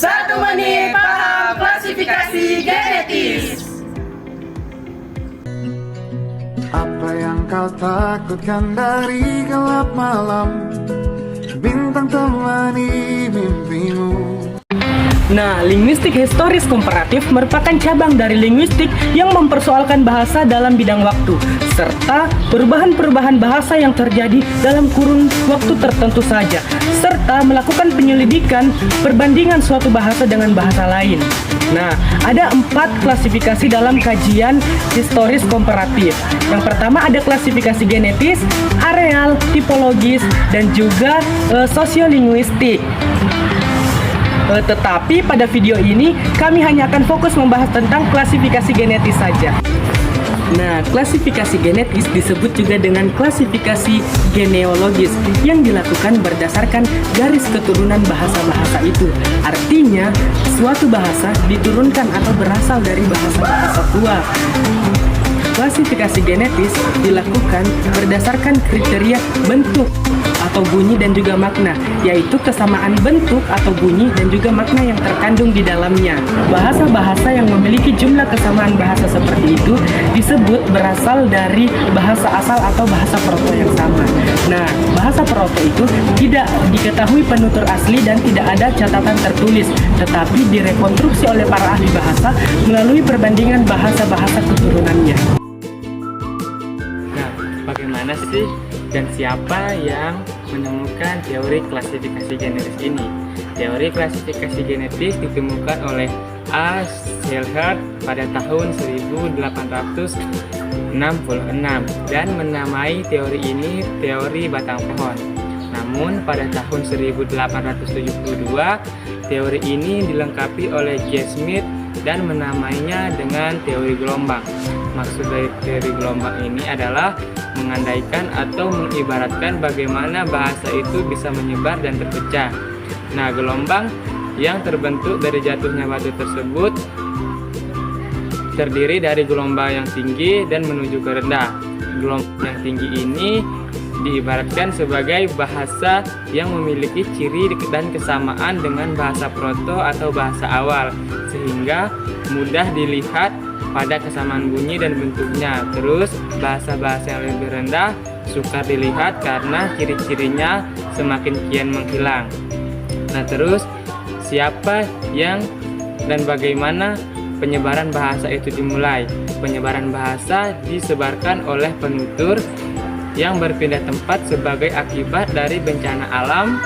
1 menit paham klasifikasi genetis. Apa yang kau takutkan dari gelap malam? Bintang temani mimpimu. Nah, linguistik historis komparatif merupakan cabang dari linguistik yang mempersoalkan bahasa dalam bidang waktu, serta perubahan-perubahan bahasa yang terjadi dalam kurun waktu tertentu saja, serta melakukan penyelidikan perbandingan suatu bahasa dengan bahasa lain. Nah, ada 4 klasifikasi dalam kajian historis komparatif. Yang pertama ada klasifikasi genetis, areal, tipologis, dan juga sosiolinguistik. Tetapi pada video ini kami hanya akan fokus membahas tentang klasifikasi genetis saja. Nah, klasifikasi genetis disebut juga dengan klasifikasi genealogis yang dilakukan berdasarkan garis keturunan bahasa-bahasa itu. Artinya, suatu bahasa diturunkan atau berasal dari bahasa-bahasa tua. Klasifikasi genetis dilakukan berdasarkan kriteria bentuk atau bunyi dan juga makna, yaitu kesamaan bentuk atau bunyi dan juga makna yang terkandung di dalamnya. Bahasa-bahasa yang memiliki jumlah kesamaan bahasa seperti itu disebut berasal dari bahasa asal atau bahasa proto yang sama. Nah, bahasa proto itu tidak diketahui penutur asli dan tidak ada catatan tertulis, tetapi direkonstruksi oleh para ahli bahasa melalui perbandingan bahasa-bahasa keturunannya. Nah, bagaimana sih dan siapa yang menemukan teori klasifikasi genetis ini? Teori klasifikasi genetis ditemukan oleh A. Schellhardt pada tahun 1866 dan menamai teori ini teori batang pohon. Namun pada tahun 1872 teori ini dilengkapi oleh J. Smith dan menamainya dengan teori gelombang. Maksud dari teori gelombang ini adalah mengandaikan atau mengibaratkan bagaimana bahasa itu bisa menyebar dan terpecah. Nah, gelombang yang terbentuk dari jatuhnya batu tersebut terdiri dari gelombang yang tinggi dan menuju ke rendah. Gelombang yang tinggi ini diibaratkan sebagai bahasa yang memiliki ciri dan kesamaan dengan bahasa proto atau bahasa awal, sehingga mudah dilihat pada kesamaan bunyi dan bentuknya. Terus bahasa-bahasa yang lebih rendah sukar dilihat karena ciri-cirinya semakin kian menghilang. Nah, terus siapa yang dan bagaimana penyebaran bahasa itu dimulai? Penyebaran bahasa disebarkan oleh penutur yang berpindah tempat sebagai akibat dari bencana alam